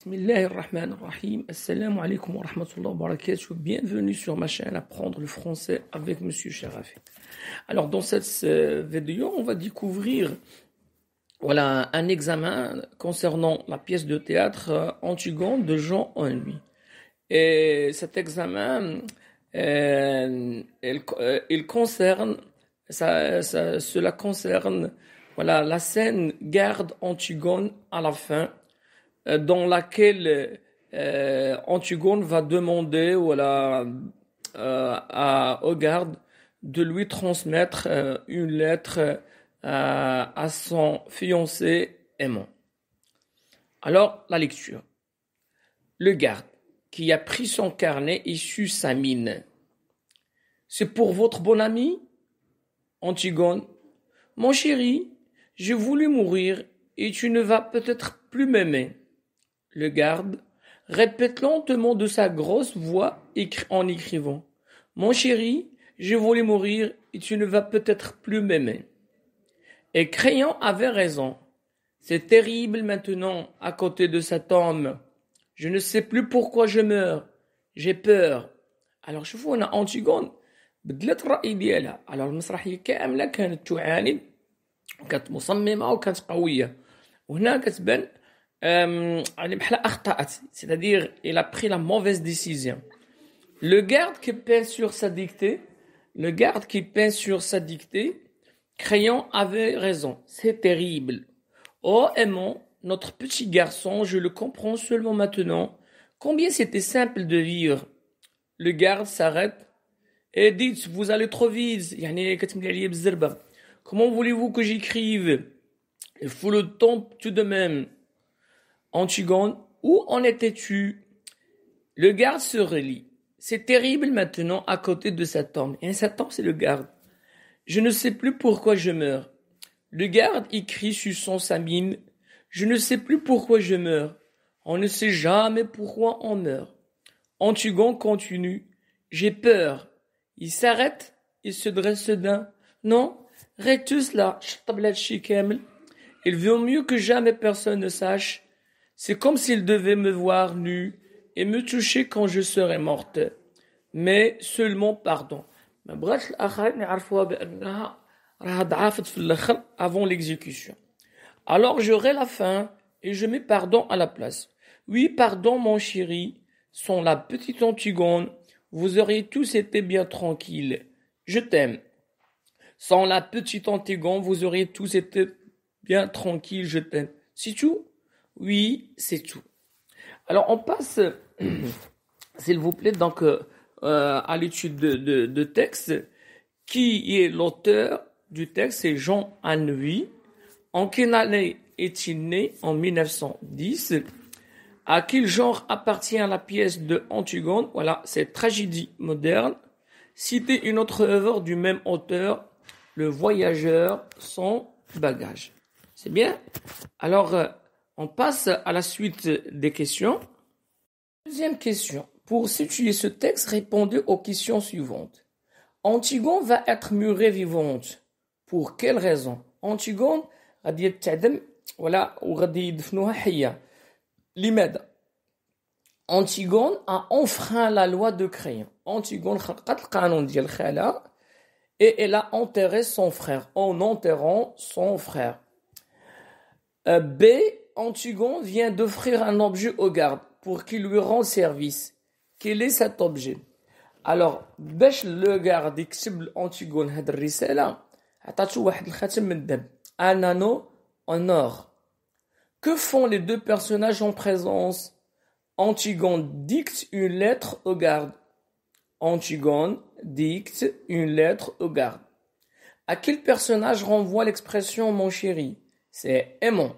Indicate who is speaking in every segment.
Speaker 1: Bismillahirrahmanirrahim. Assalamu alaikum wa rahmatullahi wa barakatuh. Bienvenue sur ma chaîne Apprendre le français avec Monsieur Sharafi. Alors, dans cette vidéo, on va découvrir un examen concernant la pièce de théâtre Antigone de Jean Anouilh. Et cet examen, il concerne, cela concerne la scène garde Antigone à la fin, dans laquelle Antigone va demander au garde de lui transmettre une lettre à son fiancé aimant. Alors, la lecture. Le garde, qui a pris son carnet et su sa mine. C'est pour votre bon ami, Antigone. Mon chéri, j'ai voulu mourir et tu ne vas peut-être plus m'aimer. Le garde répète lentement de sa grosse voix en écrivant. Mon chéri, j'ai voulu mourir et tu ne vas peut-être plus m'aimer. Et Crayon avait raison. C'est terrible maintenant à côté de cet homme. Je ne sais plus pourquoi je meurs. J'ai peur. Alors شوفوا هنا أنتيغون بدلت الرأي ديالها. Alors المسرحية كاملة كانت تعاند وكانت مصممة وكانت قوية. وهنا كتبان بحال أخطأت. C'est-à-dire il a pris la mauvaise décision. Le garde qui peint sur sa dictée, Crayon avait raison. C'est terrible. Oh aimant, notre petit garçon, je le comprends seulement maintenant. Combien c'était simple de vivre. Le garde s'arrête et dit, vous allez trop vite. Comment voulez-vous que j'écrive? Il faut le temps tout de même. Antigone, où en étais-tu? Le garde se relit. C'est terrible maintenant à côté de cet homme. Et cet homme, c'est le garde. Je ne sais plus pourquoi je meurs. Le garde écrit sur sa mine. Je ne sais plus pourquoi je meurs. On ne sait jamais pourquoi on meurt. Antigone continue. J'ai peur. Il s'arrête. Il se dresse soudain. Non, Rétus là, il vaut mieux que jamais personne ne sache. C'est comme s'il devait me voir nu et me toucher quand je serai morte. Mais seulement pardon. Avant l'exécution. Alors j'aurai la fin et je mets pardon à la place. Oui, pardon mon chéri, sans la petite Antigone, vous auriez tous été bien tranquilles. Je t'aime. Sans la petite Antigone, vous auriez tous été bien tranquilles, je t'aime. C'est tout? Oui, c'est tout. Alors on passe, s'il vous plaît, donc à l'étude de texte. Qui est l'auteur du texte? C'est Jean Anouilh. En quelle année est-il né? En 1910. À quel genre appartient la pièce de Antigone? Voilà, c'est tragédie moderne. Citez une autre œuvre du même auteur, Le Voyageur sans bagage. C'est bien? Alors, on passe à la suite des questions. Deuxième question. Pour situer ce texte, répondez aux questions suivantes. Antigone va être murée vivante. Pour quelle raison? Antigone غادي يتعدم وغادي يدفنوها حية. لماذا? Antigone a enfreint la loi de Crayon. Antigone خرقت القانون ديال خالها et elle a enterré son frère en enterrant son frère. B. Antigone vient d'offrir un objet au garde pour qu'il lui rende service. Quel est cet objet? Alors, باش le garde يكتب لأنتيغون هاد الرسالة عطاتو واحد الخاتم من الذهب. Un anneau en or. Que font les deux personnages en présence? Antigone dicte une lettre au garde. Antigone dicte une lettre au garde. À quel personnage renvoie l'expression mon chéri? C'est aimant.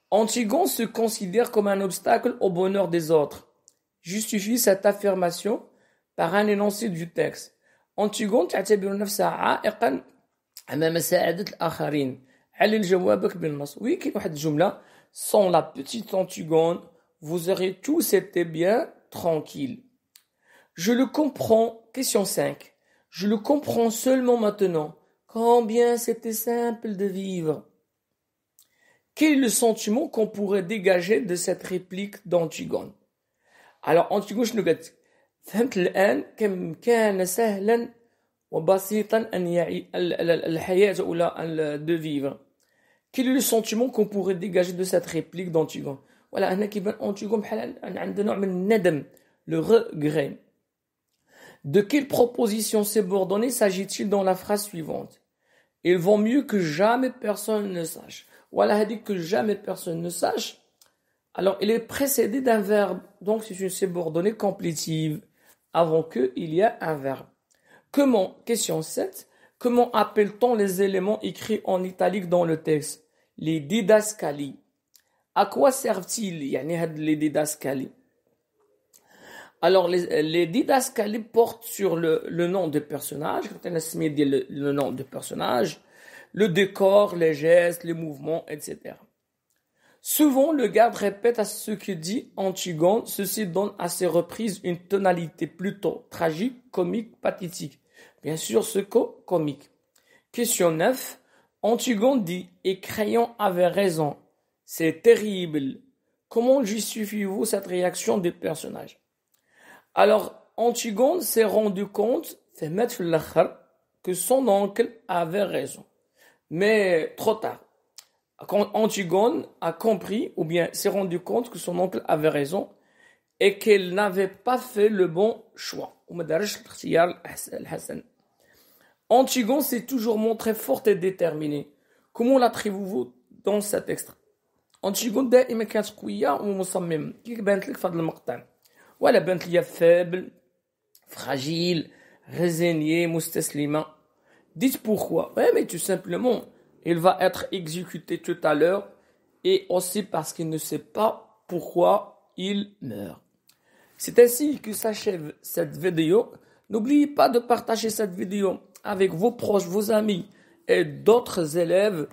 Speaker 1: Antigone se considère comme un obstacle au bonheur des autres. Justifie cette affirmation par un énoncé du texte. Antigone تعتبر نفسها عائقا أمام سعادة الآخرين. علل جوابك بالنص. Oui, كاين واحد الجملة. Sans la petite Antigone, vous aurez tous été bien tranquilles. Je le comprends. Question 5. Je le comprends seulement maintenant. Combien c'était simple de vivre. Quel est le sentiment qu'on pourrait dégager de cette réplique d'Antigone? Alors, Antigone, je ne فهمت الآن كم كان سهلا وبسيطا أن يعي الحياة ولا de vivre. Quel est le sentiment qu'on pourrait dégager de cette réplique d'Antigone? Voilà, هنا كيبان Antigone بحال عنده نوع من الندم, le regret. De quelle proposition subordonnée s'agit-il dans la phrase suivante? Il vaut mieux que jamais personne ne sache. Voilà, dit que jamais personne ne sache. Alors, il est précédé d'un verbe. Donc, c'est une subordonnée complétive. Avant que, il y a un verbe. Comment, question 7, comment appelle-t-on les éléments écrits en italique dans le texte? Les didascalies. À quoi servent-ils? Les didascalies. Alors, les didascalies portent sur le nom de personnage, le nom de personnage, le décor, les gestes, les mouvements, etc. Souvent, le garde répète à ce que dit Antigone, ceci donne à ses reprises une tonalité plutôt tragique, comique, pathétique. Bien sûr, ce comique. Question 9. Antigone dit « Et Crayon avait raison. C'est terrible. » Comment justifiez-vous cette réaction des personnages? Alors, Antigone s'est rendu compte que son oncle avait raison. Mais trop tard. Quand Antigone a compris, ou bien s'est rendu compte que son oncle avait raison, et qu'elle n'avait pas fait le bon choix. Antigone s'est toujours montré forte et déterminée. Comment l'attravez-vous dans cet extrait? Antigone دائما كانت قوية ومصممة. كيف بانت لك في هذا المقطع؟ ولا بانت لي faible, fragile, résignée, مستسلمة. Dites pourquoi. Ouais, mais tout simplement, il va être exécuté tout à l'heure et aussi parce qu'il ne sait pas pourquoi il meurt. C'est ainsi que s'achève cette vidéo. N'oubliez pas de partager cette vidéo avec vos proches, vos amis et d'autres élèves.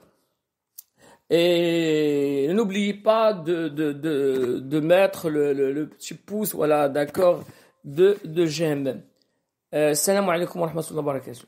Speaker 1: Et n'oubliez pas de mettre le petit pouce, voilà, d'accord, de j'aime. Salam alaikum wa rahmatullahi wa barakatuh.